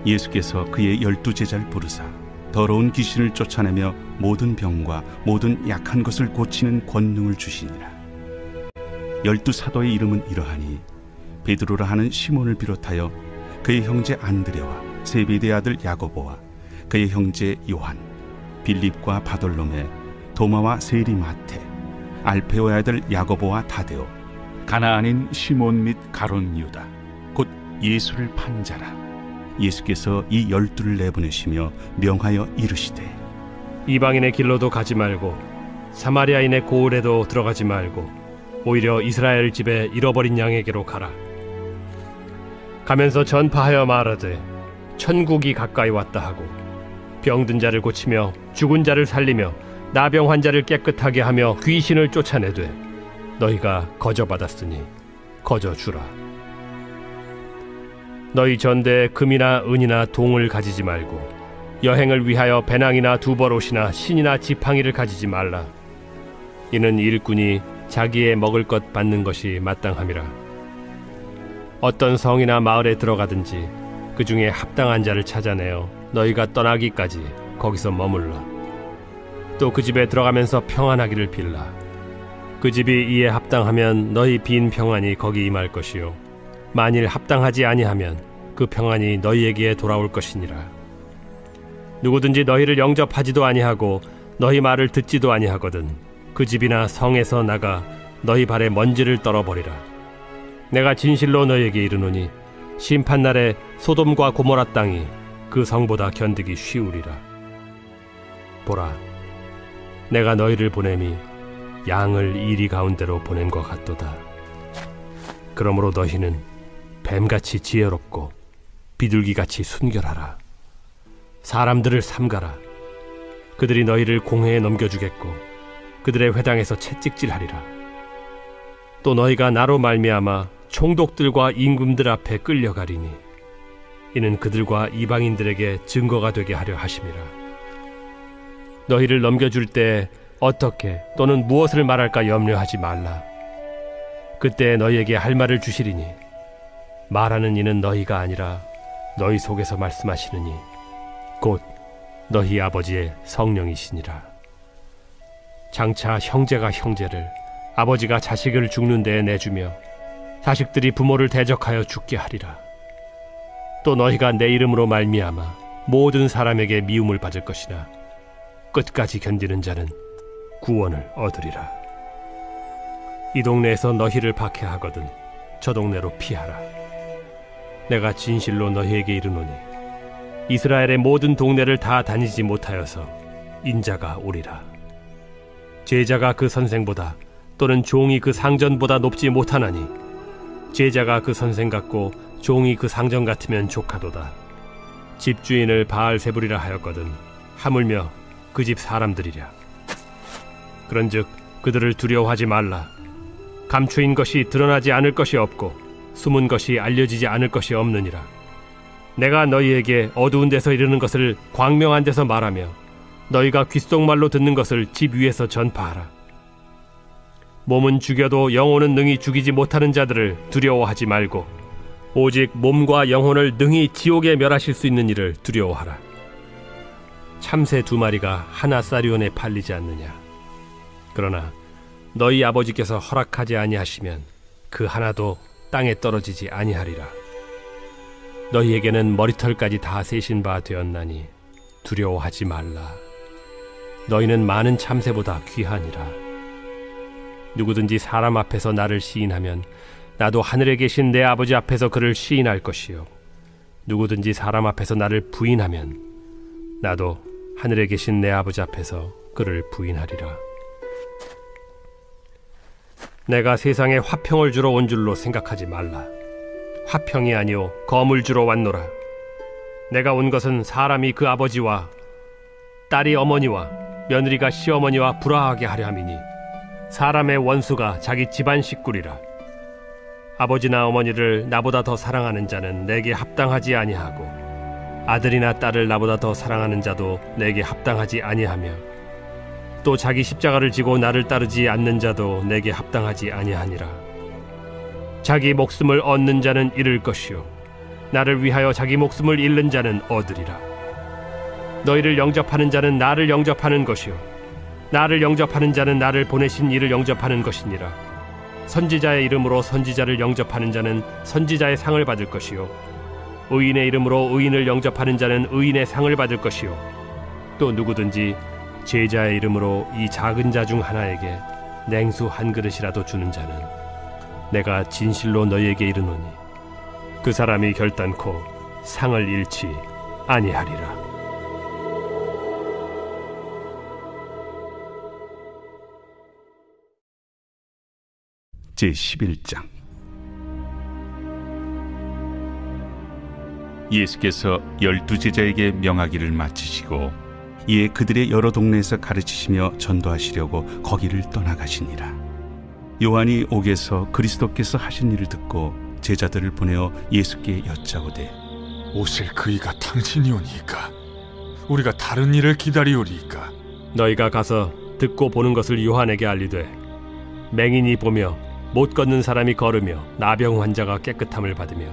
예수께서 그의 12 제자를 부르사 더러운 귀신을 쫓아내며 모든 병과 모든 약한 것을 고치는 권능을 주시니라. 12 사도의 이름은 이러하니 베드로라 하는 시몬을 비롯하여 그의 형제 안드레와 세베대의 아들 야고보와 그의 형제 요한, 빌립과 바돌로메, 도마와 세리마테, 알페오의 아들 야고보와 다데오, 가나안인 시몬 및 가룟 유다, 곧 예수를 판 자라. 예수께서 이 12를 내보내시며 명하여 이르시되 이방인의 길로도 가지 말고 사마리아인의 고을에도 들어가지 말고 오히려 이스라엘 집에 잃어버린 양에게로 가라. 가면서 전파하여 말하되 천국이 가까이 왔다 하고 병든 자를 고치며 죽은 자를 살리며 나병 환자를 깨끗하게 하며 귀신을 쫓아내되 너희가 거저받았으니 거저주라. 너희 전대에 금이나 은이나 동을 가지지 말고 여행을 위하여 배낭이나 두벌옷이나 신이나 지팡이를 가지지 말라. 이는 일꾼이 자기의 먹을 것 받는 것이 마땅함이라. 어떤 성이나 마을에 들어가든지 그 중에 합당한 자를 찾아내어 너희가 떠나기까지 거기서 머물러. 또 그 집에 들어가면서 평안하기를 빌라. 그 집이 이에 합당하면 너희 빈 평안이 거기 임할 것이요 만일 합당하지 아니하면 그 평안이 너희에게 돌아올 것이니라. 누구든지 너희를 영접하지도 아니하고 너희 말을 듣지도 아니하거든 그 집이나 성에서 나가 너희 발에 먼지를 떨어버리라. 내가 진실로 너희에게 이르노니 심판날에 소돔과 고모라 땅이 그 성보다 견디기 쉬우리라. 보라, 내가 너희를 보냄이 양을 이리 가운데로 보냄과 같도다. 그러므로 너희는 뱀같이 지혜롭고 비둘기같이 순결하라. 사람들을 삼가라. 그들이 너희를 공회에 넘겨주겠고 그들의 회당에서 채찍질하리라. 또 너희가 나로 말미암아 총독들과 임금들 앞에 끌려가리니 이는 그들과 이방인들에게 증거가 되게 하려 하심이라. 너희를 넘겨줄 때 어떻게 또는 무엇을 말할까 염려하지 말라. 그때 너희에게 할 말을 주시리니 말하는 이는 너희가 아니라 너희 속에서 말씀하시느니 곧 너희 아버지의 성령이시니라. 장차 형제가 형제를 아버지가 자식을 죽는 데에 내주며 자식들이 부모를 대적하여 죽게 하리라. 또 너희가 내 이름으로 말미암아 모든 사람에게 미움을 받을 것이나 끝까지 견디는 자는 구원을 얻으리라. 이 동네에서 너희를 박해하거든 저 동네로 피하라. 내가 진실로 너희에게 이르노니 이스라엘의 모든 동네를 다 다니지 못하여서 인자가 오리라. 제자가 그 선생보다 또는 종이 그 상전보다 높지 못하나니 제자가 그 선생 같고 종이 그 상전 같으면 족하도다. 집주인을 바알세불이라 하였거든 하물며 그 집 사람들이랴. 그런즉 그들을 두려워하지 말라. 감추인 것이 드러나지 않을 것이 없고 숨은 것이 알려지지 않을 것이 없느니라. 내가 너희에게 어두운 데서 이르는 것을 광명한 데서 말하며 너희가 귓속말로 듣는 것을 집 위에서 전파하라. 몸은 죽여도 영혼은 능히 죽이지 못하는 자들을 두려워하지 말고 오직 몸과 영혼을 능히 지옥에 멸하실 수 있는 이를 두려워하라. 참새 2마리가 하나 사리온에 팔리지 않느냐. 그러나 너희 아버지께서 허락하지 아니하시면 그 하나도 땅에 떨어지지 아니하리라. 너희에게는 머리털까지 다 세신 바 되었나니 두려워하지 말라. 너희는 많은 참새보다 귀하니라. 누구든지 사람 앞에서 나를 시인하면 나도 하늘에 계신 내 아버지 앞에서 그를 시인할 것이요 누구든지 사람 앞에서 나를 부인하면 나도 하늘에 계신 내 아버지 앞에서 그를 부인하리라. 내가 세상에 화평을 주러 온 줄로 생각하지 말라. 화평이 아니요 검을 주러 왔노라. 내가 온 것은 사람이 그 아버지와 딸이 어머니와 며느리가 시어머니와 불화하게 하려 함이니 사람의 원수가 자기 집안 식구리라. 아버지나 어머니를 나보다 더 사랑하는 자는 내게 합당하지 아니하고 아들이나 딸을 나보다 더 사랑하는 자도 내게 합당하지 아니하며 또 자기 십자가를 지고 나를 따르지 않는 자도 내게 합당하지 아니하니라. 자기 목숨을 얻는 자는 잃을 것이요 나를 위하여 자기 목숨을 잃는 자는 얻으리라. 너희를 영접하는 자는 나를 영접하는 것이요 나를 영접하는 자는 나를 보내신 이를 영접하는 것이니라. 선지자의 이름으로 선지자를 영접하는 자는 선지자의 상을 받을 것이요 의인의 이름으로 의인을 영접하는 자는 의인의 상을 받을 것이요 또 누구든지 제자의 이름으로 이 작은 자 중 하나에게 냉수 한 그릇이라도 주는 자는 내가 진실로 너희에게 이르노니 그 사람이 결단코 상을 잃지 아니하리라. 제11장. 예수께서 12제자에게 명하기를 마치시고 이에 그들의 여러 동네에서 가르치시며 전도하시려고 거기를 떠나가시니라. 요한이 옥에서 그리스도께서 하신 일을 듣고 제자들을 보내어 예수께 여짜오되 오실 그이가 당신이오니이까? 우리가 다른 일을 기다리오리이까? 너희가 가서 듣고 보는 것을 요한에게 알리되 맹인이 보며 못 걷는 사람이 걸으며 나병 환자가 깨끗함을 받으며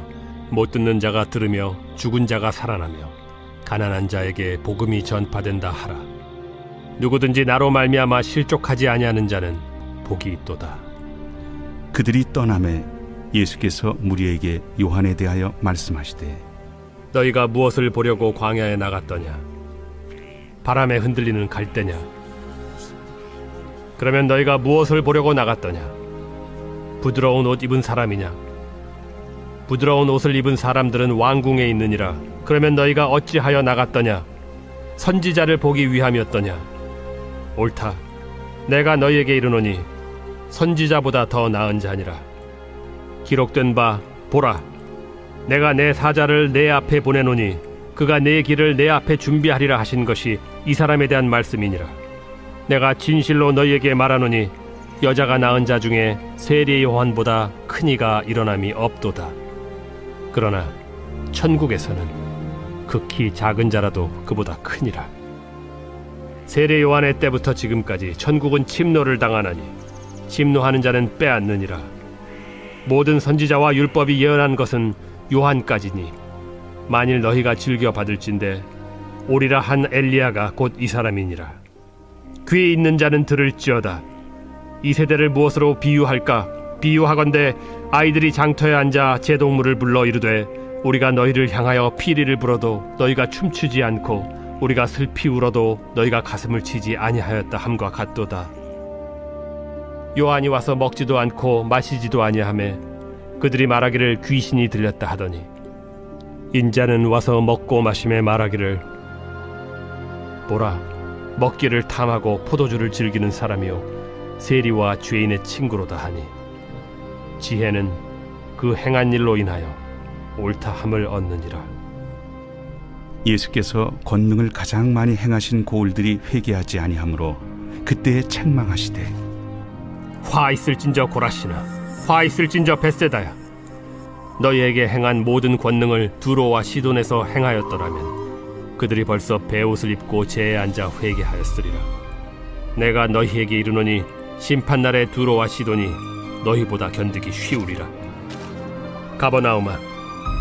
못 듣는 자가 들으며 죽은 자가 살아나며 가난한 자에게 복음이 전파된다 하라. 누구든지 나로 말미암아 실족하지 아니하는 자는 복이 있도다. 그들이 떠나매 예수께서 무리에게 요한에 대하여 말씀하시되 너희가 무엇을 보려고 광야에 나갔더냐? 바람에 흔들리는 갈대냐? 그러면 너희가 무엇을 보려고 나갔더냐? 부드러운 옷 입은 사람이냐? 부드러운 옷을 입은 사람들은 왕궁에 있느니라. 그러면 너희가 어찌하여 나갔더냐? 선지자를 보기 위함이었더냐? 옳다. 내가 너희에게 이르노니 선지자보다 더 나은 자니라. 기록된 바 보라, 내가 내 사자를 내 앞에 보내노니 그가 내 길을 내 앞에 준비하리라 하신 것이 이 사람에 대한 말씀이니라. 내가 진실로 너희에게 말하노니 여자가 낳은 자 중에 세례 요한보다 큰 이가 일어남이 없도다. 그러나 천국에서는 극히 작은 자라도 그보다 크니라. 세례 요한의 때부터 지금까지 천국은 침노를 당하나니 침노하는 자는 빼앗느니라. 모든 선지자와 율법이 예언한 것은 요한까지니 만일 너희가 즐겨 받을진대 오리라 한 엘리야가 곧 이 사람이니라. 귀에 있는 자는 들을지어다. 이 세대를 무엇으로 비유할까? 비유하건대 아이들이 장터에 앉아 제동물을 불러 이르되 우리가 너희를 향하여 피리를 불어도 너희가 춤추지 않고 우리가 슬피 울어도 너희가 가슴을 치지 아니하였다 함과 같도다. 요한이 와서 먹지도 않고 마시지도 아니하매 그들이 말하기를 귀신이 들렸다 하더니 인자는 와서 먹고 마심에 말하기를 보라, 먹기를 탐하고 포도주를 즐기는 사람이요 세리와 죄인의 친구로다 하니 지혜는 그 행한 일로 인하여 옳다함을 얻느니라. 예수께서 권능을 가장 많이 행하신 고을들이 회개하지 아니하므로 그때에 책망하시되 화 있을진저 고라시나, 화 있을진저 벳세다야. 너희에게 행한 모든 권능을 두로와 시돈에서 행하였더라면 그들이 벌써 베옷을 입고 제에 앉아 회개하였으리라. 내가 너희에게 이르노니 심판날에 두로와 시돈이 너희보다 견디기 쉬우리라. 가버나움아,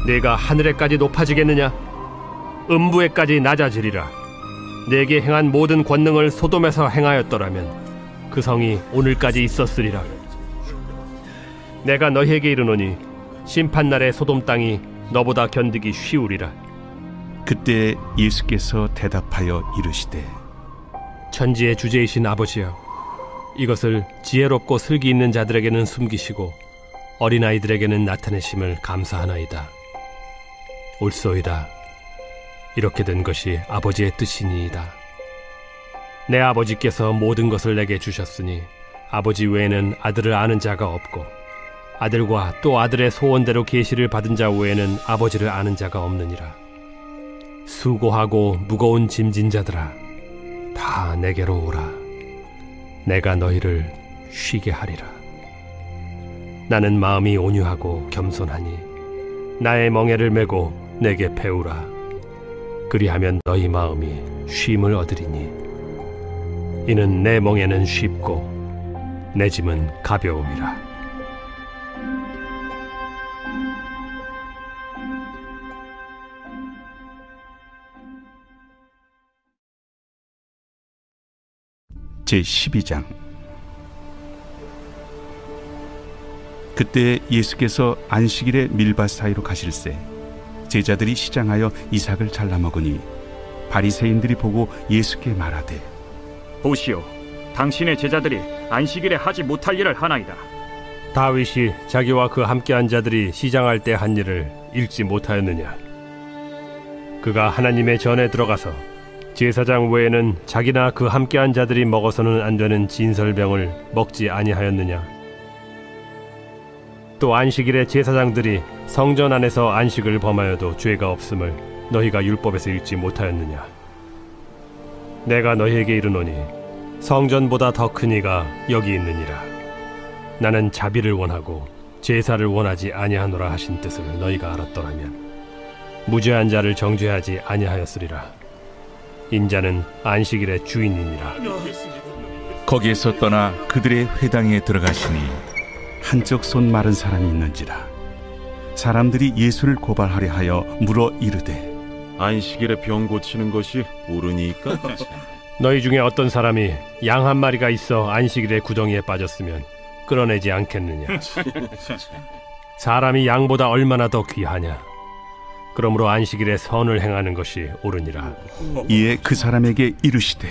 내가 하늘에까지 높아지겠느냐? 음부에까지 낮아지리라. 내게 행한 모든 권능을 소돔에서 행하였더라면 그 성이 오늘까지 있었으리라. 내가 너희에게 이르노니 심판날에 소돔 땅이 너보다 견디기 쉬우리라. 그때 예수께서 대답하여 이르시되 천지의 주제이신 아버지여, 이것을 지혜롭고 슬기 있는 자들에게는 숨기시고 어린아이들에게는 나타내심을 감사하나이다. 옳소이다. 이렇게 된 것이 아버지의 뜻이니이다. 내 아버지께서 모든 것을 내게 주셨으니 아버지 외에는 아들을 아는 자가 없고 아들과 또 아들의 소원대로 계시를 받은 자 외에는 아버지를 아는 자가 없느니라. 수고하고 무거운 짐진 자들아, 다 내게로 오라. 내가 너희를 쉬게 하리라. 나는 마음이 온유하고 겸손하니 나의 멍에를 메고 내게 배우라. 그리하면 너희 마음이 쉼을 얻으리니 이는 내 멍에는 쉽고 내 짐은 가벼움이라. 제12장. 그때 예수께서 안식일에 밀밭 사이로 가실새 제자들이 시장하여 이삭을 잘라 먹으니 바리새인들이 보고 예수께 말하되, 보시오, 당신의 제자들이 안식일에 하지 못할 일을 하나이다. 다윗이 자기와 그 함께한 자들이 시장할 때 한 일을 읽지 못하였느냐? 그가 하나님의 전에 들어가서 제사장 외에는 자기나 그 함께한 자들이 먹어서는 안 되는 진설병을 먹지 아니하였느냐? 또 안식일에 제사장들이 성전 안에서 안식을 범하여도 죄가 없음을 너희가 율법에서 읽지 못하였느냐? 내가 너희에게 이르노니 성전보다 더 큰 이가 여기 있느니라. 나는 자비를 원하고 제사를 원하지 아니하노라 하신 뜻을 너희가 알았더라면 무죄한 자를 정죄하지 아니하였으리라. 인자는 안식일의 주인이니라. 거기에서 떠나 그들의 회당에 들어가시니 한쪽 손 마른 사람이 있는지라. 사람들이 예수를 고발하려 하여 물어 이르되, 안식일에 병 고치는 것이 옳으니까? 너희 중에 어떤 사람이 양 한 마리가 있어 안식일에 구덩이에 빠졌으면 끌어내지 않겠느냐? 사람이 양보다 얼마나 더 귀하냐? 그러므로 안식일에 선을 행하는 것이 옳으니라. 이에 그 사람에게 이르시되,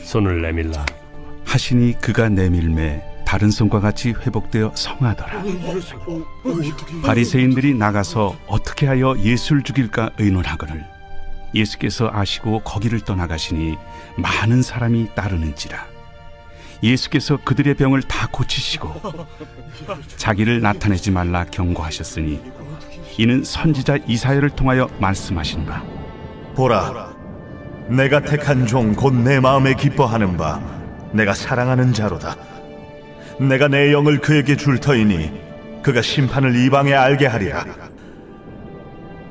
손을 내밀라 하시니 그가 내밀매 다른 손과 같이 회복되어 성하더라. 바리새인들이 나가서 어떻게 하여 예수를 죽일까 의논하거늘 예수께서 아시고 거기를 떠나가시니 많은 사람이 따르는지라. 예수께서 그들의 병을 다 고치시고 자기를 나타내지 말라 경고하셨으니 이는 선지자 이사야를 통하여 말씀하신 바, 보라, 내가 택한 종 곧 내 마음에 기뻐하는 바 내가 사랑하는 자로다. 내가 내 영을 그에게 줄 터이니 그가 심판을 이방에 알게 하리라.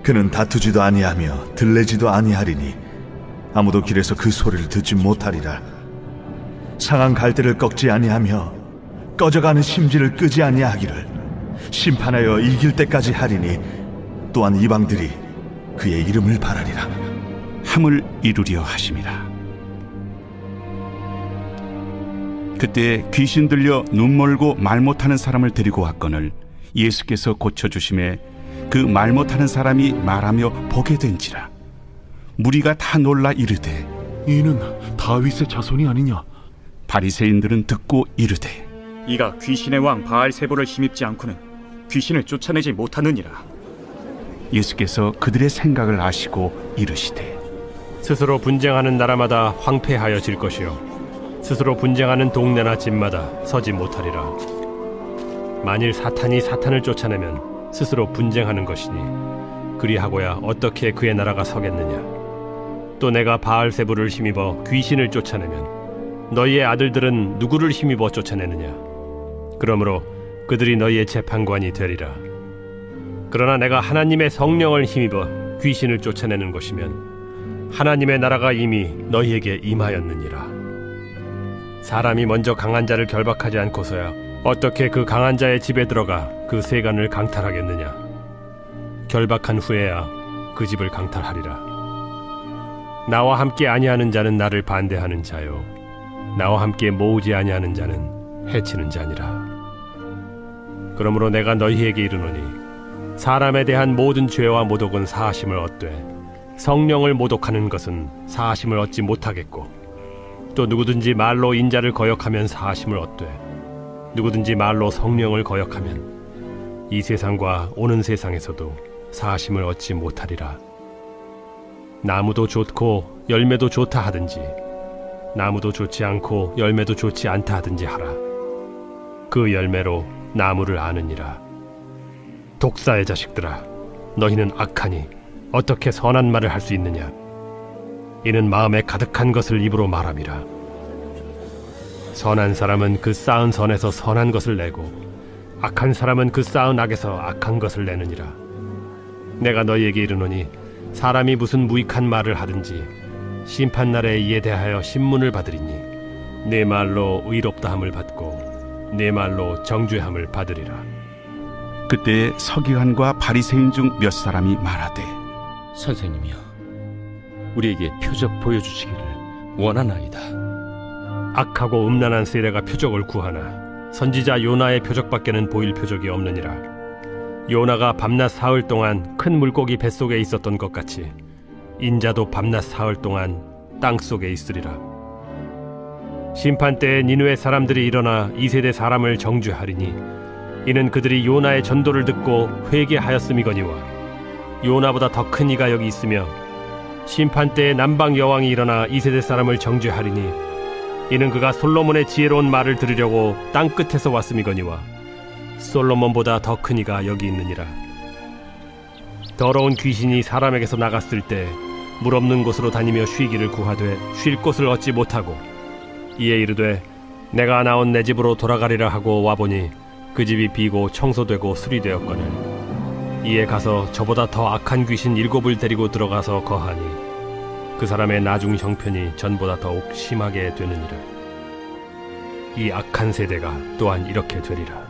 그는 다투지도 아니하며 들레지도 아니하리니 아무도 길에서 그 소리를 듣지 못하리라. 상한 갈대를 꺾지 아니하며 꺼져가는 심지를 끄지 아니하기를 심판하여 이길 때까지 하리니 또한 이방들이 그의 이름을 바라리라. 함을 이루려 하심이라. 그때 귀신 들려 눈 멀고 말 못하는 사람을 데리고 왔거늘 예수께서 고쳐주심에 그 말 못하는 사람이 말하며 보게 된지라. 무리가 다 놀라 이르되, 이는 다윗의 자손이 아니냐? 바리새인들은 듣고 이르되, 이가 귀신의 왕 바알세불을 힘입지 않고는 귀신을 쫓아내지 못하느니라. 예수께서 그들의 생각을 아시고 이르시되, 스스로 분쟁하는 나라마다 황폐하여질 것이요 스스로 분쟁하는 동네나 집마다 서지 못하리라. 만일 사탄이 사탄을 쫓아내면 스스로 분쟁하는 것이니 그리하고야 어떻게 그의 나라가 서겠느냐? 또 내가 바알세불을 힘입어 귀신을 쫓아내면 너희의 아들들은 누구를 힘입어 쫓아내느냐? 그러므로 그들이 너희의 재판관이 되리라. 그러나 내가 하나님의 성령을 힘입어 귀신을 쫓아내는 것이면 하나님의 나라가 이미 너희에게 임하였느니라. 사람이 먼저 강한 자를 결박하지 않고서야 어떻게 그 강한 자의 집에 들어가 그 세간을 강탈하겠느냐? 결박한 후에야 그 집을 강탈하리라. 나와 함께 아니하는 자는 나를 반대하는 자요 나와 함께 모으지 아니하는 자는 해치는 자니라. 그러므로 내가 너희에게 이르노니 사람에 대한 모든 죄와 모독은 사하심을 얻되 성령을 모독하는 것은 사하심을 얻지 못하겠고, 또 누구든지 말로 인자를 거역하면 사하심을 얻되 누구든지 말로 성령을 거역하면 이 세상과 오는 세상에서도 사하심을 얻지 못하리라. 나무도 좋고 열매도 좋다 하든지 나무도 좋지 않고 열매도 좋지 않다 하든지 하라. 그 열매로 나무를 아느니라. 독사의 자식들아, 너희는 악하니 어떻게 선한 말을 할 수 있느냐? 이는 마음에 가득한 것을 입으로 말함이라. 선한 사람은 그 쌓은 선에서 선한 것을 내고 악한 사람은 그 쌓은 악에서 악한 것을 내느니라. 내가 너희에게 이르노니 사람이 무슨 무익한 말을 하든지 심판날에 이에 대하여 신문을 받으리니 내 말로 의롭다함을 받고 내 말로 정죄함을 받으리라. 그때 서기관과 바리새인 중 몇 사람이 말하되, 선생님이여, 우리에게 표적 보여주시기를 원하나이다. 악하고 음란한 세대가 표적을 구하나 선지자 요나의 표적밖에는 보일 표적이 없느니라. 요나가 밤낮 사흘 동안 큰 물고기 뱃속에 있었던 것 같이 인자도 밤낮 사흘 동안 땅속에 있으리라. 심판 때에 니느웨 사람들이 일어나 이 세대 사람을 정죄하리니 이는 그들이 요나의 전도를 듣고 회개하였음이거니와 요나보다 더 큰 이가 여기 있으며 심판 때에 남방 여왕이 일어나 이 세대 사람을 정죄하리니 이는 그가 솔로몬의 지혜로운 말을 들으려고 땅 끝에서 왔음이거니와 솔로몬보다 더 큰 이가 여기 있느니라. 더러운 귀신이 사람에게서 나갔을 때 물 없는 곳으로 다니며 쉬기를 구하되 쉴 곳을 얻지 못하고 이에 이르되 내가 나온 내 집으로 돌아가리라 하고 와보니 그 집이 비고 청소되고 수리되었거늘 이에 가서 저보다 더 악한 귀신 7을 데리고 들어가서 거하니 그 사람의 나중 형편이 전보다 더욱 심하게 되느니라. 이 악한 세대가 또한 이렇게 되리라.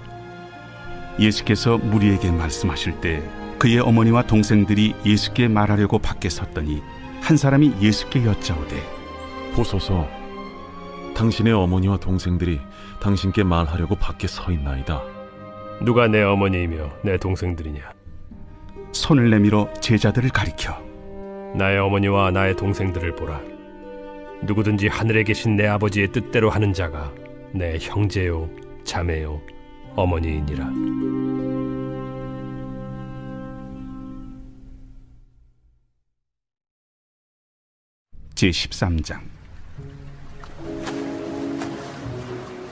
예수께서 무리에게 말씀하실 때 그의 어머니와 동생들이 예수께 말하려고 밖에 섰더니 한 사람이 예수께 여짜오되 보소서, 당신의 어머니와 동생들이 당신께 말하려고 밖에 서 있나이다. 누가 내 어머니이며 내 동생들이냐? 손을 내밀어 제자들을 가리켜 나의 어머니와 나의 동생들을 보라. 누구든지 하늘에 계신 내 아버지의 뜻대로 하는 자가 내 형제요 자매요 어머니이니라. 제13장.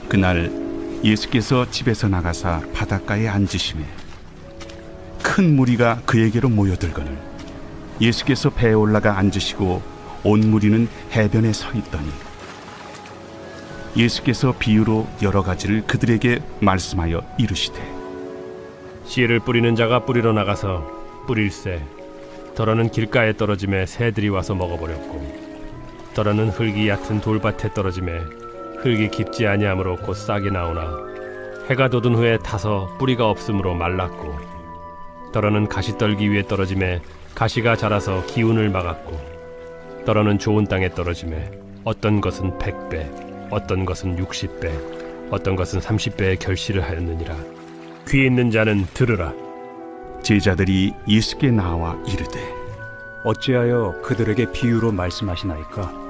그날 예수께서 집에서 나가사 바닷가에 앉으시매 큰 무리가 그에게로 모여들거늘 예수께서 배에 올라가 앉으시고 온 무리는 해변에 서 있더니 예수께서 비유로 여러 가지를 그들에게 말씀하여 이르시되 씨를 뿌리는 자가 뿌리러 나가서 뿌릴새 더러는 길가에 떨어짐에 새들이 와서 먹어버렸고 더러는 흙이 얕은 돌밭에 떨어짐에 흙이 깊지 아니하므로 곧 싹이 나오나 해가 돋은 후에 타서 뿌리가 없으므로 말랐고 더러는 가시떨기 위에 떨어짐에 가시가 자라서 기운을 막았고 더러는 좋은 땅에 떨어짐에 어떤 것은 100배 어떤 것은 60배 어떤 것은 30배의 결실을 하였느니라. 귀 있는 자는 들으라. 제자들이 예수께 나와 이르되 어찌하여 그들에게 비유로 말씀하시나이까?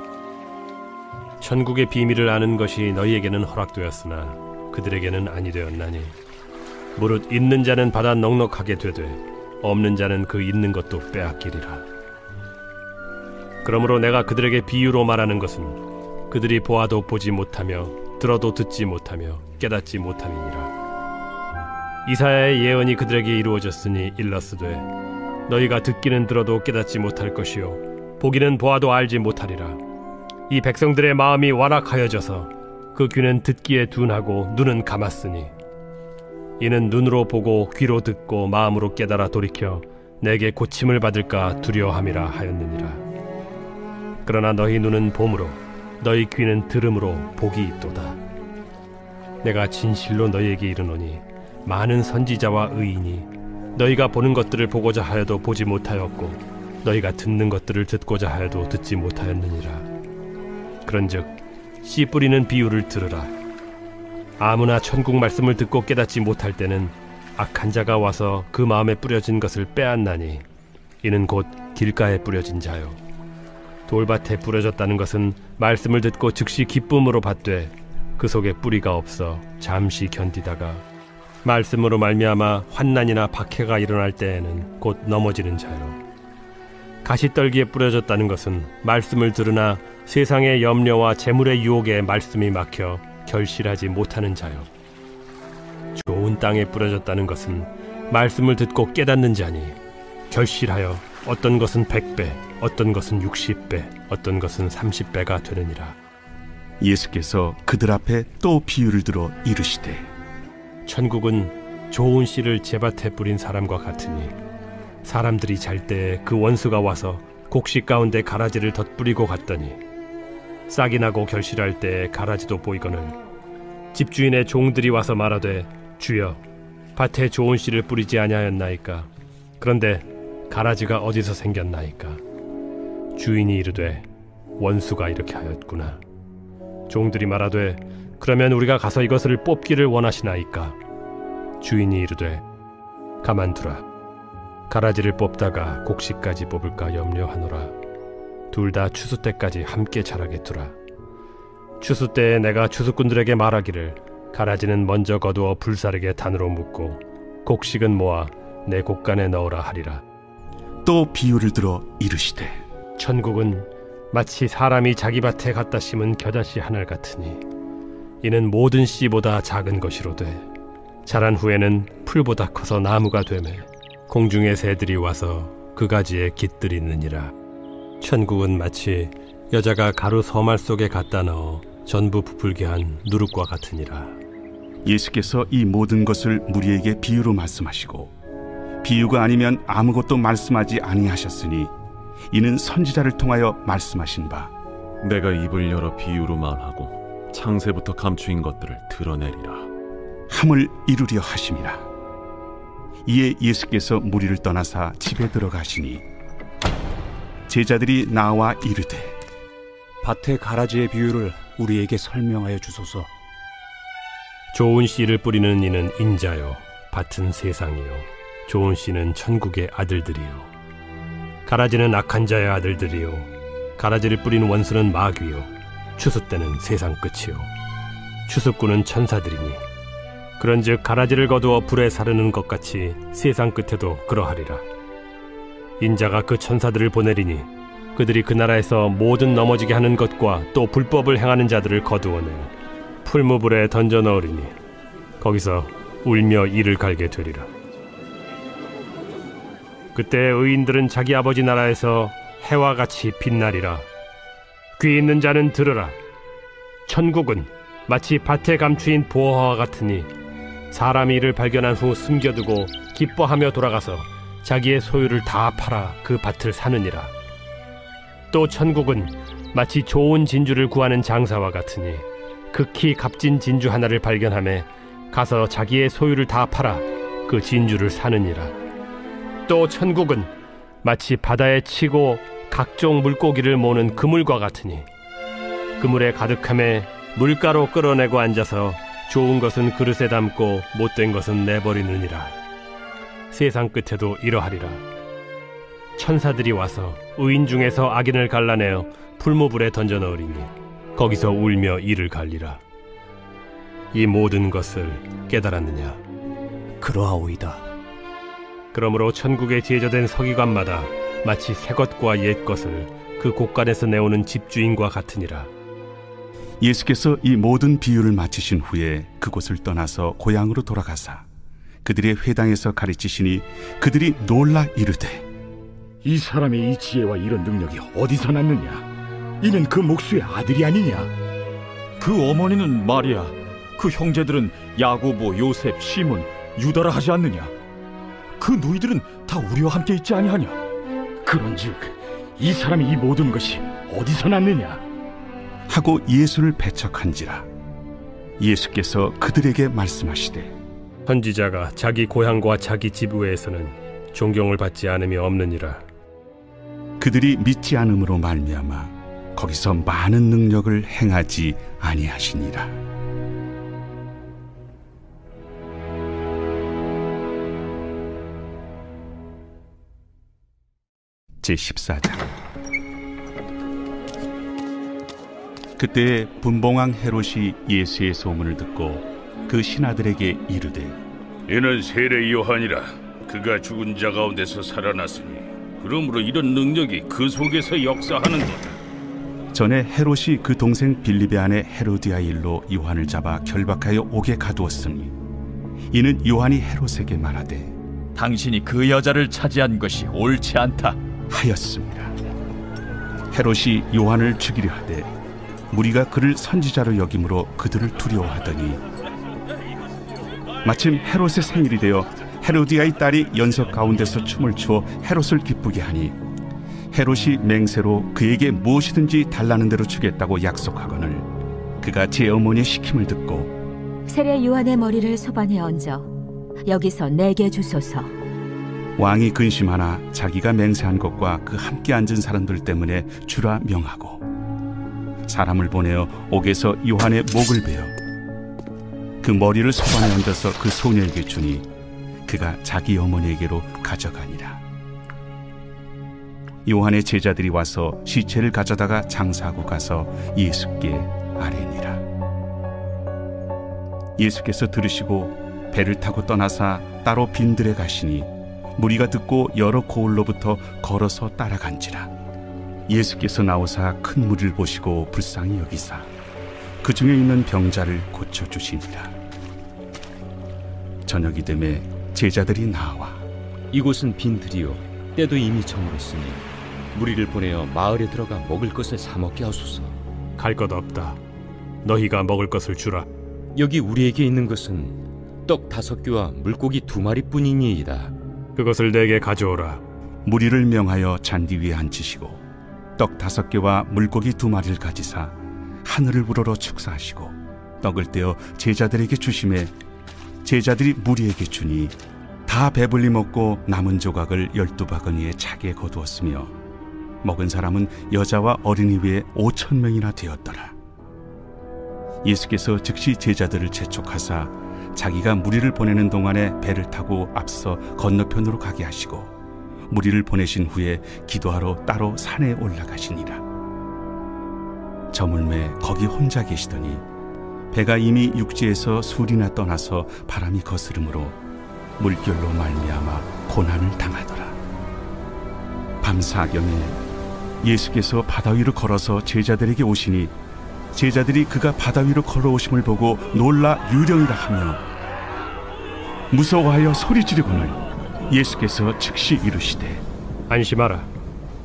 천국의 비밀을 아는 것이 너희에게는 허락되었으나 그들에게는 아니 되었나니 무릇 있는 자는 받아 넉넉하게 되되 없는 자는 그 있는 것도 빼앗기리라. 그러므로 내가 그들에게 비유로 말하는 것은 그들이 보아도 보지 못하며 들어도 듣지 못하며 깨닫지 못함이니라. 이사야의 예언이 그들에게 이루어졌으니 일렀으되 너희가 듣기는 들어도 깨닫지 못할 것이요 보기는 보아도 알지 못하리라. 이 백성들의 마음이 완악하여져서 그 귀는 듣기에 둔하고 눈은 감았으니 이는 눈으로 보고 귀로 듣고 마음으로 깨달아 돌이켜 내게 고침을 받을까 두려워함이라 하였느니라. 그러나 너희 눈은 봄으로 너희 귀는 들음으로 복이 있도다. 내가 진실로 너희에게 이르노니 많은 선지자와 의인이 너희가 보는 것들을 보고자 하여도 보지 못하였고 너희가 듣는 것들을 듣고자 하여도 듣지 못하였느니라. 그런즉 씨 뿌리는 비유를 들으라. 아무나 천국 말씀을 듣고 깨닫지 못할 때는 악한 자가 와서 그 마음에 뿌려진 것을 빼앗나니 이는 곧 길가에 뿌려진 자요 돌밭에 뿌려졌다는 것은 말씀을 듣고 즉시 기쁨으로 받되 그 속에 뿌리가 없어 잠시 견디다가 말씀으로 말미암아 환난이나 박해가 일어날 때에는 곧 넘어지는 자요 가시떨기에 뿌려졌다는 것은 말씀을 들으나 세상의 염려와 재물의 유혹에 말씀이 막혀 결실하지 못하는 자요 좋은 땅에 뿌려졌다는 것은 말씀을 듣고 깨닫는 자니 결실하여 어떤 것은 100배 어떤 것은 60배 어떤 것은 30배가 되느니라. 예수께서 그들 앞에 또 비유를 들어 이르시되 천국은 좋은 씨를 제밭에 뿌린 사람과 같으니 사람들이 잘 때에 그 원수가 와서 곡식 가운데 가라지를 덧뿌리고 갔더니 싹이 나고 결실할 때에 가라지도 보이거늘 집주인의 종들이 와서 말하되 주여 밭에 좋은 씨를 뿌리지 아니하였나이까? 그런데 가라지가 어디서 생겼나이까? 주인이 이르되 원수가 이렇게 하였구나. 종들이 말하되 그러면 우리가 가서 이것을 뽑기를 원하시나이까? 주인이 이르되 가만두라. 가라지를 뽑다가 곡식까지 뽑을까 염려하노라. 둘 다 추수 때까지 함께 자라게 두라. 추수 때에 내가 추수꾼들에게 말하기를 가라지는 먼저 거두어 불사르게 단으로 묶고 곡식은 모아 내 곡간에 넣으라 하리라. 또 비유를 들어 이르시되 천국은 마치 사람이 자기 밭에 갖다 심은 겨자씨 하늘 같으니 이는 모든 씨보다 작은 것이로되 자란 후에는 풀보다 커서 나무가 되매 공중의 새들이 와서 그 가지에 깃들이느니라. 천국은 마치 여자가 가루 서말 속에 갖다 넣어 전부 부풀게 한 누룩과 같으니라. 예수께서 이 모든 것을 무리에게 비유로 말씀하시고 비유가 아니면 아무것도 말씀하지 아니하셨으니 이는 선지자를 통하여 말씀하신 바 내가 입을 열어 비유로 말하고 창세부터 감추인 것들을 드러내리라 함을 이루려 하심이라. 이에 예수께서 무리를 떠나사 집에 들어가시니 제자들이 나와 이르되 밭의 가라지의 비유를 우리에게 설명하여 주소서. 좋은 씨를 뿌리는 이는 인자요 밭은 세상이요 좋은 씨는 천국의 아들들이요 가라지는 악한 자의 아들들이요 가라지를 뿌리는 원수는 마귀요 추수 때는 세상 끝이요 추수꾼은 천사들이니 그런즉 가라지를 거두어 불에 사르는 것 같이 세상 끝에도 그러하리라. 인자가 그 천사들을 보내리니 그들이 그 나라에서 모든 넘어지게 하는 것과 또 불법을 행하는 자들을 거두어내어 풀무불에 던져 넣으리니 거기서 울며 이를 갈게 되리라. 그때 의인들은 자기 아버지 나라에서 해와 같이 빛나리라. 귀 있는 자는 들으라. 천국은 마치 밭에 감추인 보화와 같으니 사람이 이를 발견한 후 숨겨두고 기뻐하며 돌아가서 자기의 소유를 다 팔아 그 밭을 사느니라. 또 천국은 마치 좋은 진주를 구하는 장사와 같으니 극히 값진 진주 하나를 발견하며 가서 자기의 소유를 다 팔아 그 진주를 사느니라. 또 천국은 마치 바다에 치고 각종 물고기를 모는 그물과 같으니 그물에 가득함에 물가로 끌어내고 앉아서 좋은 것은 그릇에 담고 못된 것은 내버리느니라. 세상 끝에도 이러하리라. 천사들이 와서 의인 중에서 악인을 갈라내어 풀무불에 던져 넣으리니 거기서 울며 이를 갈리라. 이 모든 것을 깨달았느냐? 그러하오이다. 그러므로 천국에 제조된 서기관마다 마치 새 것과 옛 것을 그 곳간에서 내오는 집주인과 같으니라. 예수께서 이 모든 비유를 마치신 후에 그곳을 떠나서 고향으로 돌아가사 그들의 회당에서 가르치시니 그들이 놀라 이르되 이 사람의 이 지혜와 이런 능력이 어디서 났느냐? 이는 그 목수의 아들이 아니냐? 그 어머니는 마리아, 그 형제들은 야고보, 요셉, 시몬, 유다라 하지 않느냐? 그 누이들은 다 우리와 함께 있지 아니하냐? 그런즉 이 사람이 이 모든 것이 어디서 났느냐? 하고 예수를 배척한지라. 예수께서 그들에게 말씀하시되 선지자가 자기 고향과 자기 집 외에서는 존경을 받지 않음이 없느니라. 그들이 믿지 않음으로 말미암아 거기서 많은 능력을 행하지 아니하시니라. 제14장. 그때 분봉왕 헤롯이 예수의 소문을 듣고 그 신하들에게 이르되 이는 세례 요한이라. 그가 죽은 자 가운데서 살아났으니 그러므로 이런 능력이 그 속에서 역사하는도다. 전에 헤롯이 그 동생 빌립의 아내 헤로디아 일로 요한을 잡아 결박하여 옥에 가두었으니 이는 요한이 헤롯에게 말하되 당신이 그 여자를 차지한 것이 옳지 않다 하였습니다. 헤롯이 요한을 죽이려 하되 무리가 그를 선지자로 여김으로 그들을 두려워하더니 마침 헤롯의 생일이 되어 헤로디아의 딸이 연석 가운데서 춤을 추어 헤롯을 기쁘게 하니 헤롯이 맹세로 그에게 무엇이든지 달라는 대로 주겠다고 약속하거늘 그가 제 어머니의 시킴을 듣고 세례 요한의 머리를 소반에 얹어 여기서 내게 주소서. 왕이 근심하나 자기가 맹세한 것과 그 함께 앉은 사람들 때문에 주라 명하고 사람을 보내어 옥에서 요한의 목을 베어 그 머리를 소반에 얹어서 그 소녀에게 주니 그가 자기 어머니에게로 가져가니라. 요한의 제자들이 와서 시체를 가져다가 장사하고 가서 예수께 아뢰니라. 예수께서 들으시고 배를 타고 떠나사 따로 빈들에 가시니 무리가 듣고 여러 고을로부터 걸어서 따라간지라. 예수께서 나오사 큰 무리를 보시고 불쌍히 여기사 그 중에 있는 병자를 고쳐주시니라. 저녁이 되매 제자들이 나와 이곳은 빈들이요 때도 이미 저물었으니 무리를 보내어 마을에 들어가 먹을 것을 사 먹게 하소서. 갈 것 없다. 너희가 먹을 것을 주라. 여기 우리에게 있는 것은 떡 5개와 물고기 2마리뿐이니이다. 그것을 내게 가져오라. 무리를 명하여 잔디 위에 앉히시고 떡 5개와 물고기 2마리를 가지사 하늘을 우러러 축사하시고 떡을 떼어 제자들에게 주시매 제자들이 무리에게 주니 다 배불리 먹고 남은 조각을 12바구니에 차게 거두었으며 먹은 사람은 여자와 어린이 외에 5,000명이나 되었더라. 예수께서 즉시 제자들을 재촉하사 자기가 무리를 보내는 동안에 배를 타고 앞서 건너편으로 가게 하시고 무리를 보내신 후에 기도하러 따로 산에 올라가시니라. 저물매 거기 혼자 계시더니 배가 이미 육지에서 술이나 떠나서 바람이 거스름으로 물결로 말미암아 고난을 당하더라. 밤 사경에 예수께서 바다 위로 걸어서 제자들에게 오시니 제자들이 그가 바다 위로 걸어오심을 보고 놀라 유령이라 하며 무서워하여 소리 지르거늘 예수께서 즉시 이르시되 안심하라.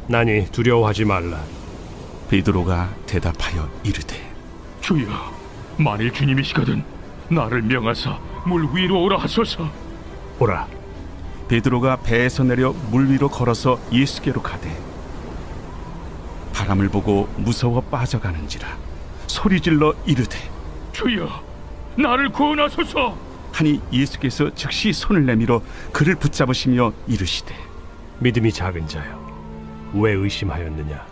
나니 두려워하지 말라. 베드로가 대답하여 이르되 주여, 만일 주님이시거든 나를 명하사 물 위로 오라 하소서. 오라. 베드로가 배에서 내려 물 위로 걸어서 예수께로 가되 바람을 보고 무서워 빠져가는지라 소리질러 이르되 주여, 나를 구원하소서 하니 예수께서 즉시 손을 내밀어 그를 붙잡으시며 이르시되 믿음이 작은 자여, 왜 의심하였느냐.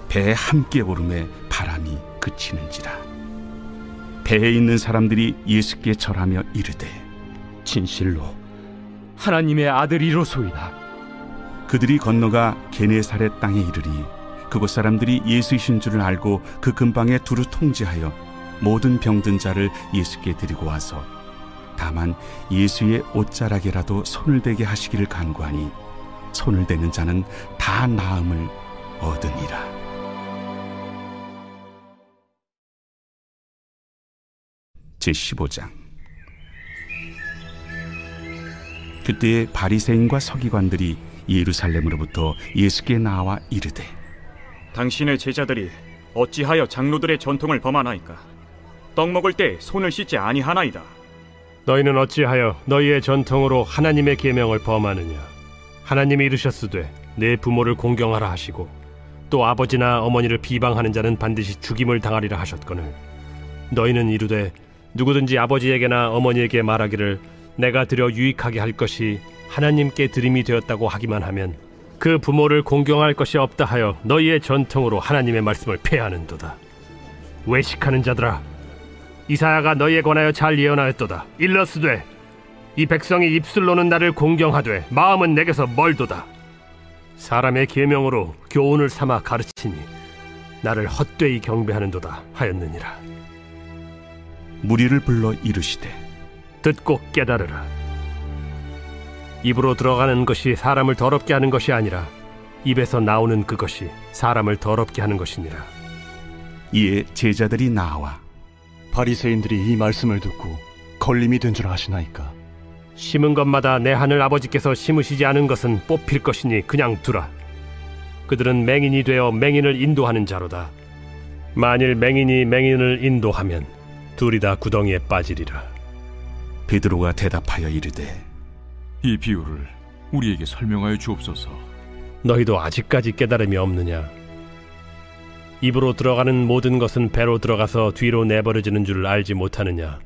배에 함께 오름에 바람이 그치는지라. 배에 있는 사람들이 예수께 절하며 이르되 진실로 하나님의 아들이로소이다. 그들이 건너가 게네사렛 땅에 이르니 그곳 사람들이 예수이신 줄을 알고 그 근방에 두루 통제하여 모든 병든 자를 예수께 드리고 와서 다만 예수의 옷자락에라도 손을 대게 하시기를 간구하니 손을 대는 자는 다 나음을 얻으니라. 제15장. 그때에 바리새인과 서기관들이 예루살렘으로부터 예수께 나와 이르되 당신의 제자들이 어찌하여 장로들의 전통을 범하나이까? 떡 먹을 때 손을 씻지 아니하나이다. 너희는 어찌하여 너희의 전통으로 하나님의 계명을 범하느냐. 하나님이 이르셨으되 내 부모를 공경하라 하시고 또 아버지나 어머니를 비방하는 자는 반드시 죽임을 당하리라 하셨거늘 너희는 이르되 누구든지 아버지에게나 어머니에게 말하기를 내가 드려 유익하게 할 것이 하나님께 드림이 되었다고 하기만 하면 그 부모를 공경할 것이 없다 하여 너희의 전통으로 하나님의 말씀을 폐하는도다. 외식하는 자들아, 이사야가 너희에 관하여 잘 예언하였도다. 일러스되 이 백성이 입술로는 나를 공경하되 마음은 내게서 멀도다. 사람의 계명으로 교훈을 삼아 가르치니 나를 헛되이 경배하는도다 하였느니라. 무리를 불러 이르시되 듣고 깨달으라. 입으로 들어가는 것이 사람을 더럽게 하는 것이 아니라 입에서 나오는 그것이 사람을 더럽게 하는 것이니라. 이에 제자들이 나와 바리새인들이 이 말씀을 듣고 걸림이 된 줄 아시나이까? 심은 것마다 내 하늘 아버지께서 심으시지 않은 것은 뽑힐 것이니 그냥 두라. 그들은 맹인이 되어 맹인을 인도하는 자로다. 만일 맹인이 맹인을 인도하면 둘이 다 구덩이에 빠지리라. 베드로가 대답하여 이르되 이 비유를 우리에게 설명하여 주옵소서. 너희도 아직까지 깨달음이 없느냐? 입으로 들어가는 모든 것은 배로 들어가서 뒤로 내버려지는 줄 알지 못하느냐?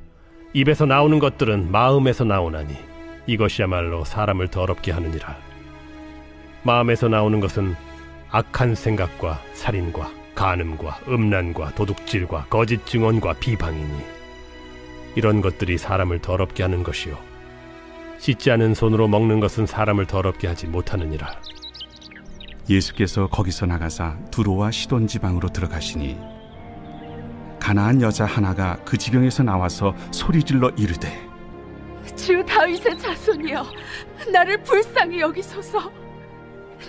입에서 나오는 것들은 마음에서 나오나니 이것이야말로 사람을 더럽게 하느니라. 마음에서 나오는 것은 악한 생각과 살인과 간음과 음란과 도둑질과 거짓 증언과 비방이니 이런 것들이 사람을 더럽게 하는 것이요 씻지 않은 손으로 먹는 것은 사람을 더럽게 하지 못하느니라. 예수께서 거기서 나가사 두로와 시돈 지방으로 들어가시니 가나안 여자 하나가 그 지경에서 나와서 소리질러 이르되 주 다윗의 자손이여 나를 불쌍히 여기소서.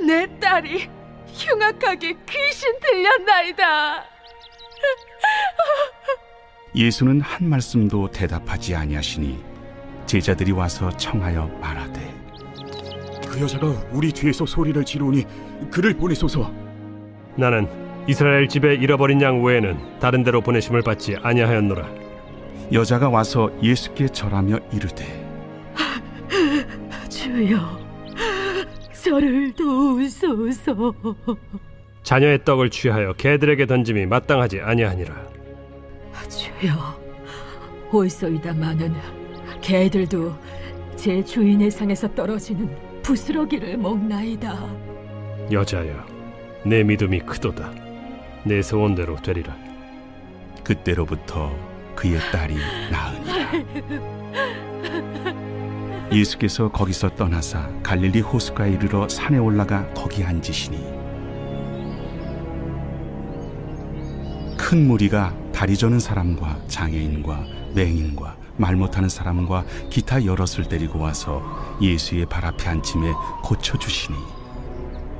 내 딸이 흉악하게 귀신 들렸나이다. 예수는 한 말씀도 대답하지 아니하시니 제자들이 와서 청하여 말하되 그 여자가 우리 뒤에서 소리를 지르니 그를 보내소서. 나는 이스라엘 집에 잃어버린 양 외에는 다른 데로 보내심을 받지 아니하였노라. 여자가 와서 예수께 절하며 이르되 주여 저를 도우소서. 자녀의 떡을 취하여 개들에게 던짐이 마땅하지 아니하니라. 주여 올소이다마는 개들도 제 주인의 상에서 떨어지는 부스러기를 먹나이다. 여자여 내 믿음이 크도다. 내 소원대로 되리라. 그때로부터 그의 딸이 나으니라. 예수께서 거기서 떠나사 갈릴리 호수가에 이르러 산에 올라가 거기 앉으시니 큰 무리가 다리 저는 사람과 장애인과 맹인과 말 못하는 사람과 기타 여럿을 데리고 와서 예수의 발 앞에 앉힘에 고쳐주시니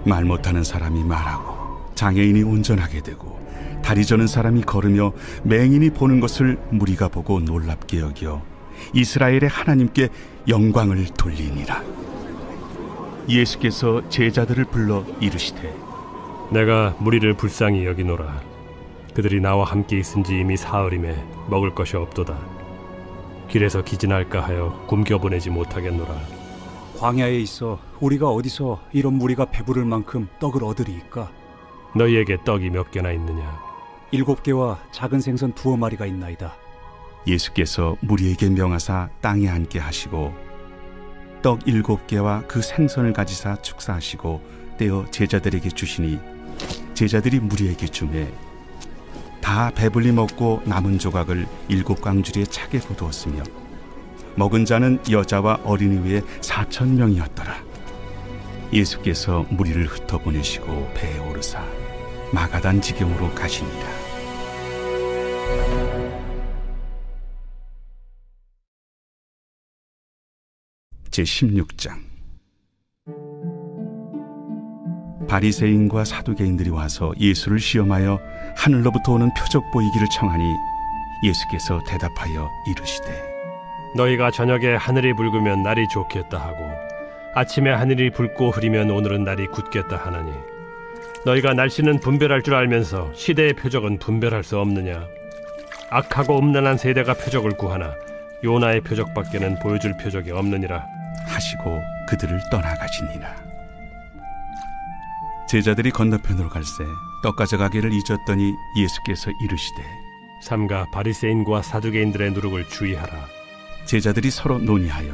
말 못하는 사람이 말하고 장애인이 운전하게 되고 다리 저는 사람이 걸으며 맹인이 보는 것을 무리가 보고 놀랍게 여겨 이스라엘의 하나님께 영광을 돌리니라. 예수께서 제자들을 불러 이르시되 내가 무리를 불쌍히 여기노라. 그들이 나와 함께 있은지 이미 사흘임에 먹을 것이 없도다. 길에서 기진할까 하여 굶겨보내지 못하겠노라. 광야에 있어 우리가 어디서 이런 무리가 배부를 만큼 떡을 얻으리이까? 너희에게 떡이 몇 개나 있느냐? 7개와 작은 생선 2마리가 있나이다. 예수께서 무리에게 명하사 땅에 앉게 하시고 떡 7개와 그 생선을 가지사 축사하시고 떼어 제자들에게 주시니 제자들이 무리에게 주매 다 배불리 먹고 남은 조각을 7광주리에 차게 거두었으며 먹은 자는 여자와 어린이 외에 4,000명이었더라. 예수께서 무리를 흩어보내시고 배에 오르사 마가단 지경으로 가시니라. 제16장. 바리새인과 사두개인들이 와서 예수를 시험하여 하늘로부터 오는 표적 보이기를 청하니 예수께서 대답하여 이르시되 너희가 저녁에 하늘이 붉으면 날이 좋겠다 하고 아침에 하늘이 붉고 흐리면 오늘은 날이 굳겠다 하나니 너희가 날씨는 분별할 줄 알면서 시대의 표적은 분별할 수 없느냐? 악하고 음란한 세대가 표적을 구하나 요나의 표적밖에는 보여줄 표적이 없느니라 하시고 그들을 떠나가시니라. 제자들이 건너편으로 갈새 떡 가져가기를 잊었더니 예수께서 이르시되 삼가 바리새인과 사두개인들의 누룩을 주의하라. 제자들이 서로 논의하여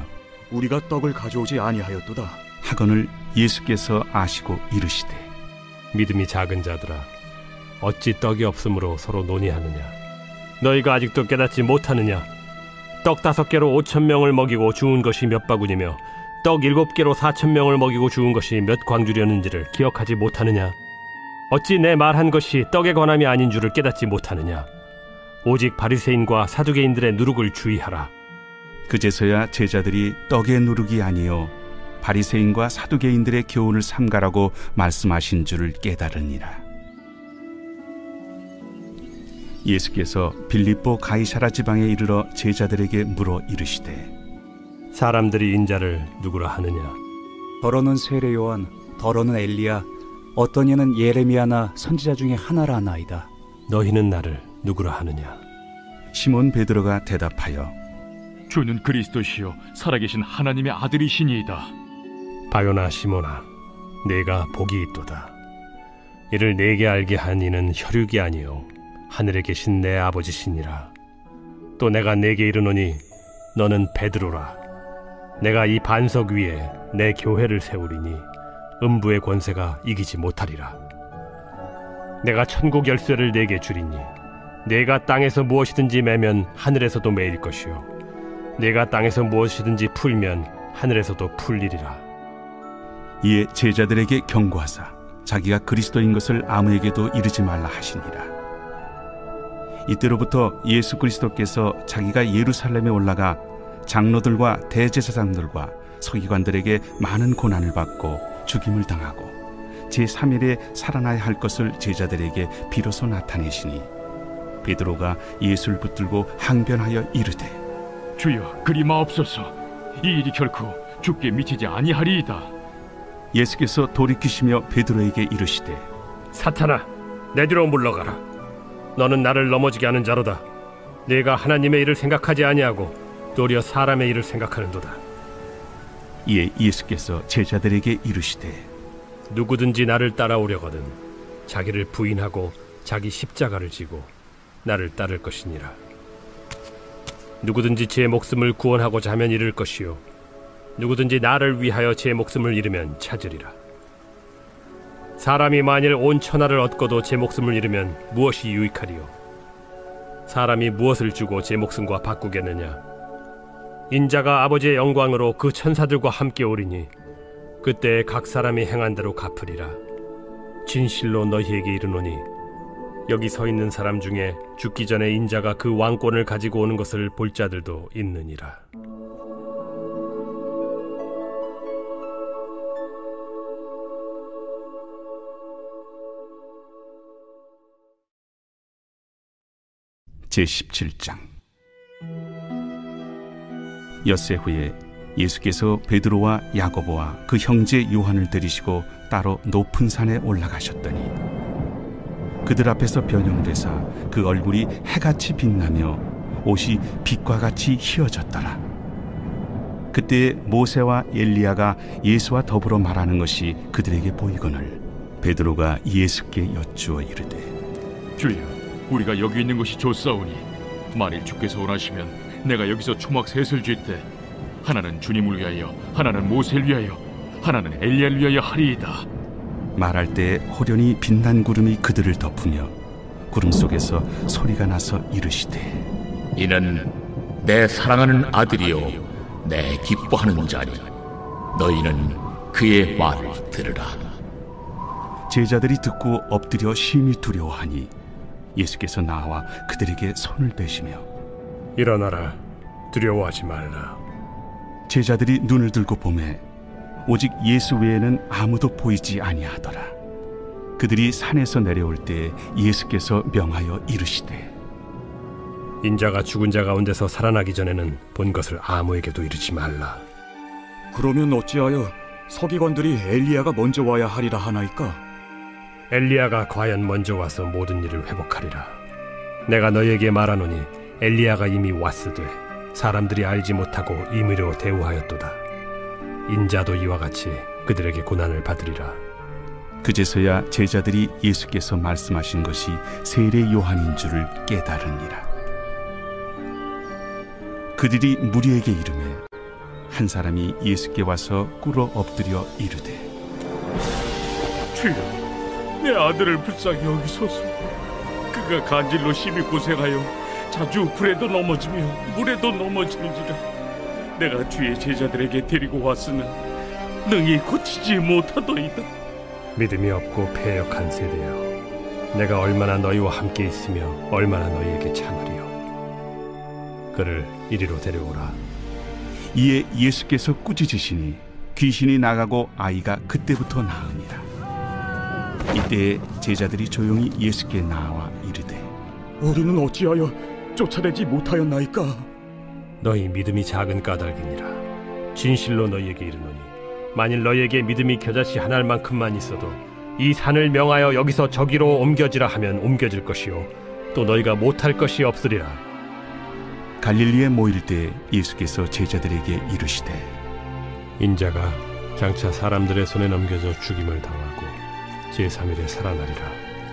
우리가 떡을 가져오지 아니하였도다 하거늘 예수께서 아시고 이르시되 믿음이 작은 자들아 어찌 떡이 없으므로 서로 논의하느냐? 너희가 아직도 깨닫지 못하느냐? 떡 5개로 5,000명을 먹이고 주운 것이 몇 바구니며 떡 7개로 4,000명을 먹이고 주운 것이 몇 광주렸는지를 기억하지 못하느냐? 어찌 내 말한 것이 떡에 관함이 아닌 줄을 깨닫지 못하느냐? 오직 바리새인과 사두개인들의 누룩을 주의하라. 그제서야 제자들이 떡의 누룩이 아니요 바리새인과 사두개인들의 교훈을 삼가라고 말씀하신 줄을 깨달으니라. 예수께서 빌립보 가이사라 지방에 이르러 제자들에게 물어 이르시되 사람들이 인자를 누구라 하느냐? 더러는 세례 요한, 더러는 엘리야, 어떤 이는 예레미야나 선지자 중에 하나라 하나이다. 너희는 나를 누구라 하느냐? 시몬 베드로가 대답하여 주는 그리스도시요 살아계신 하나님의 아들이시니이다. 바요나 시몬아, 네가 복이 있도다. 이를 내게 알게 한 이는 혈육이 아니요 하늘에 계신 내 아버지시니라. 또 내가 네게 이르노니 너는 베드로라. 내가 이 반석 위에 내 교회를 세우리니 음부의 권세가 이기지 못하리라. 내가 천국 열쇠를 네게 주리니 내가 땅에서 무엇이든지 매면 하늘에서도 매일 것이요 내가 땅에서 무엇이든지 풀면 하늘에서도 풀리리라. 이에 제자들에게 경고하사 자기가 그리스도인 것을 아무에게도 이르지 말라 하시니라. 이때로부터 예수 그리스도께서 자기가 예루살렘에 올라가 장로들과 대제사장들과 서기관들에게 많은 고난을 받고 죽임을 당하고 제3일에 살아나야 할 것을 제자들에게 비로소 나타내시니 베드로가 예수를 붙들고 항변하여 이르되 주여 그리 마옵소서. 이 일이 결코 주께 미치지 아니하리이다. 예수께서 돌이키시며 베드로에게 이르시되 사탄아 내 뒤로 물러가라. 너는 나를 넘어지게 하는 자로다. 내가 하나님의 일을 생각하지 아니하고 도리어 사람의 일을 생각하는도다. 이에 예수께서 제자들에게 이르시되 누구든지 나를 따라오려거든 자기를 부인하고 자기 십자가를 지고 나를 따를 것이니라. 누구든지 제 목숨을 구원하고자 하면 잃을 것이요 누구든지 나를 위하여 제 목숨을 잃으면 찾으리라. 사람이 만일 온 천하를 얻고도 제 목숨을 잃으면 무엇이 유익하리요? 사람이 무엇을 주고 제 목숨과 바꾸겠느냐? 인자가 아버지의 영광으로 그 천사들과 함께 오리니 그때 각 사람이 행한 대로 갚으리라. 진실로 너희에게 이르노니 여기 서 있는 사람 중에 죽기 전에 인자가 그 왕권을 가지고 오는 것을 볼 자들도 있느니라. 제17장. 엿새 후에 예수께서 베드로와 야고보와 그 형제 요한을 데리시고 따로 높은 산에 올라가셨더니 그들 앞에서 변형되사 그 얼굴이 해같이 빛나며 옷이 빛과 같이 희어졌더라. 그때 모세와 엘리야가 예수와 더불어 말하는 것이 그들에게 보이거늘 베드로가 예수께 여쭈어 이르되 주여 우리가 여기 있는 것이 좋사오니 만일 주께서 원하시면 내가 여기서 초막 셋을 쥘 때 하나는 주님을 위하여 하나는 모세를 위하여 하나는 엘리야를 위하여 하리이다. 말할 때 호련히 빛난 구름이 그들을 덮으며 구름 속에서 소리가 나서 이르시되 이는 내 사랑하는 아들이요 내 기뻐하는 자니 너희는 그의 말을 들으라. 제자들이 듣고 엎드려 심히 두려워하니 예수께서 나와 그들에게 손을 빼시며 일어나라 두려워하지 말라. 제자들이 눈을 들고 보매 오직 예수 외에는 아무도 보이지 아니하더라. 그들이 산에서 내려올 때 예수께서 명하여 이르시되 인자가 죽은 자 가운데서 살아나기 전에는 본 것을 아무에게도 이르지 말라. 그러면 어찌하여 서기관들이 엘리야가 먼저 와야 하리라 하나이까? 엘리야가 과연 먼저 와서 모든 일을 회복하리라. 내가 너희에게 말하노니 엘리야가 이미 왔으되 사람들이 알지 못하고 임의로 대우하였도다. 인자도 이와 같이 그들에게 고난을 받으리라. 그제서야 제자들이 예수께서 말씀하신 것이 세례 요한인 줄을 깨달으니라. 그들이 무리에게 이르매 한 사람이 예수께 와서 꿇어 엎드려 이르되 주여 내 아들을 불쌍히 여기소서. 그가 간질로 심히 고생하여 자주 불에도 넘어지며 물에도 넘어지는지라. 내가 주의 제자들에게 데리고 왔으나 능히 고치지 못하더이다. 믿음이 없고 패역한 세대여, 내가 얼마나 너희와 함께 있으며 얼마나 너희에게 참으리요. 그를 이리로 데려오라. 이에 예수께서 꾸짖으시니 귀신이 나가고 아이가 그때부터 나으니라. 이때 제자들이 조용히 예수께 나와 이르되 우리는 어찌하여 쫓아내지 못하였나이까? 너희 믿음이 작은 까닭이니라. 진실로 너희에게 이르노니 만일 너희에게 믿음이 겨자씨 한 알만큼만 있어도 이 산을 명하여 여기서 저기로 옮겨지라 하면 옮겨질 것이요 또 너희가 못할 것이 없으리라. 갈릴리에 모일 때 예수께서 제자들에게 이르시되 인자가 장차 사람들의 손에 넘겨져 죽임을 당하고 제3일에 살아나리라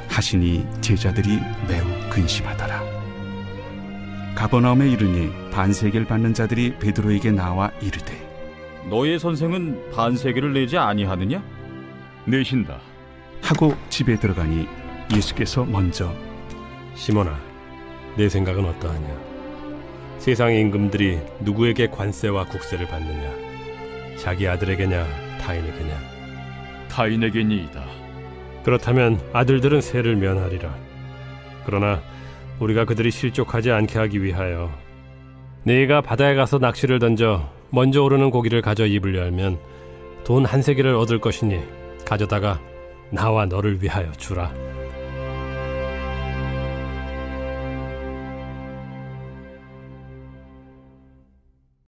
하시니 제자들이 매우 근심하더라. 가버나움에 이르니 반세계를 받는 자들이 베드로에게 나와 이르되 너의 선생은 반세계를 내지 아니하느냐? 내신다 하고 집에 들어가니 예수께서 먼저 시몬아, 내 생각은 어떠하냐? 세상의 임금들이 누구에게 관세와 국세를 받느냐? 자기 아들에게냐, 타인에게냐? 타인에게니이다. 그렇다면 아들들은 세를 면하리라. 그러나 우리가 그들이 실족하지 않게 하기 위하여 네가 바다에 가서 낚시를 던져 먼저 오르는 고기를 가져 입을 열면 돈 한 세겔을 얻을 것이니 가져다가 나와 너를 위하여 주라.